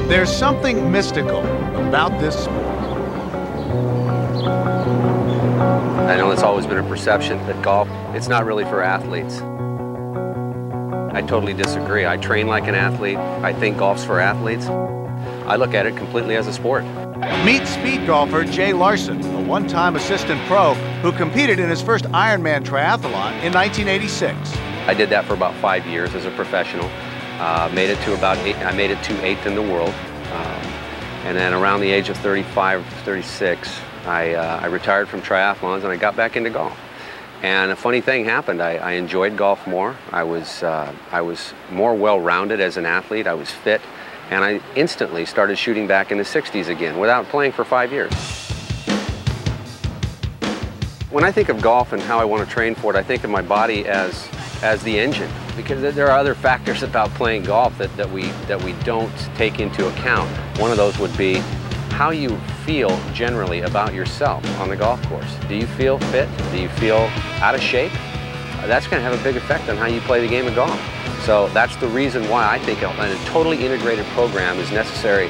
There's something mystical about this sport. I know it's always been a perception that golf, it's not really for athletes. I totally disagree. I train like an athlete. I think golf's for athletes. I look at it completely as a sport. Meet speed golfer Jay Larson, a one-time assistant pro who competed in his first Ironman triathlon in 1986. I did that for about 5 years as a professional. Made it to I made it to 8th in the world. And then around the age of 35, 36, I retired from triathlons and I got back into golf. And a funny thing happened. I enjoyed golf more. I was more well-rounded as an athlete. I was fit. And I instantly started shooting back in the 60s again without playing for 5 years. When I think of golf and how I want to train for it, I think of my body as the engine, because there are other factors about playing golf that we don't take into account. One of those would be how you feel generally about yourself on the golf course. Do you feel fit? Do you feel out of shape? That's going to have a big effect on how you play the game of golf. So that's the reason why I think a totally integrated program is necessary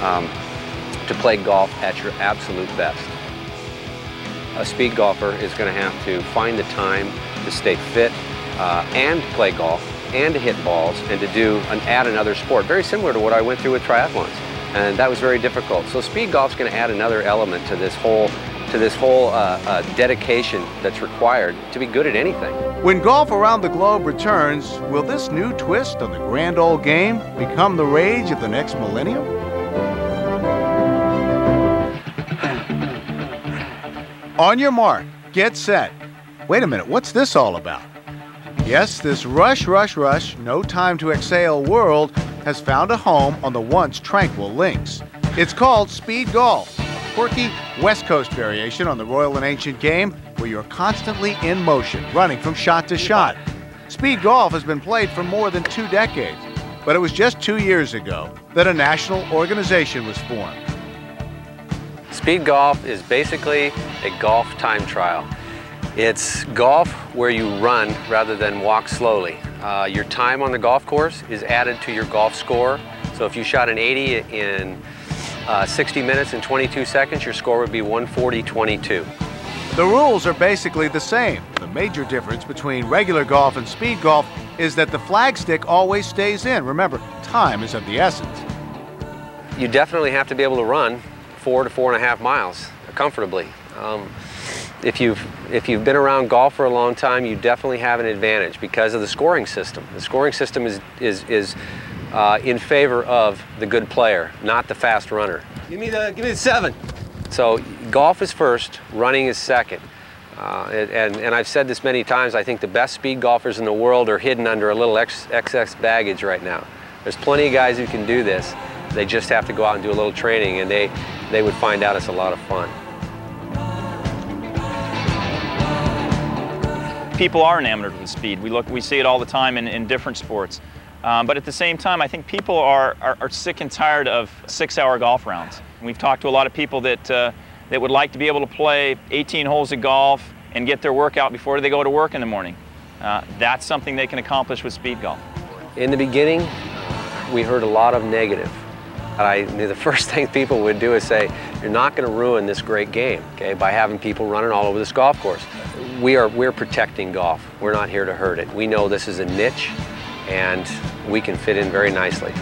to play golf at your absolute best. A speed golfer is going to have to find the time to stay fit and play golf and to hit balls and to add another sport, very similar to what I went through with triathlons. And that was very difficult. So speed golf's going to add another element to this whole dedication that's required to be good at anything. When golf around the globe returns, will this new twist on the grand old game become the rage of the next millennium? On your mark, get set. Wait a minute, what's this all about? Yes, this rush, rush, rush, no time to exhale world has found a home on the once tranquil links. It's called speed golf, a quirky West Coast variation on the royal and ancient game where you're constantly in motion, running from shot to shot. Speed golf has been played for more than 2 decades, but it was just 2 years ago that a national organization was formed. Speed golf is basically a golf time trial. It's golf where you run rather than walk slowly. Your time on the golf course is added to your golf score. So if you shot an 80 in 60 minutes and 22 seconds, your score would be 140.22. The rules are basically the same. The major difference between regular golf and speed golf is that the flagstick always stays in. Remember, time is of the essence. You definitely have to be able to run 4 to 4.5 miles comfortably. If you've been around golf for a long time, you definitely have an advantage because of the scoring system. The scoring system is in favor of the good player, not the fast runner. Give me the 7. So golf is first, running is second. And I've said this many times, I think the best speed golfers in the world are hidden under a little excess baggage right now. There's plenty of guys who can do this. They just have to go out and do a little training, and they would find out it's a lot of fun. People are enamored with speed. We see it all the time in different sports. But at the same time, I think people are sick and tired of 6-hour golf rounds. We've talked to a lot of people that would like to be able to play 18 holes of golf and get their workout before they go to work in the morning. That's something they can accomplish with speed golf. In the beginning, we heard a lot of negative. The first thing people would do is say, you're not going to ruin this great game, okay, by having people running all over this golf course. We're protecting golf. We're not here to hurt it. We know this is a niche, and we can fit in very nicely.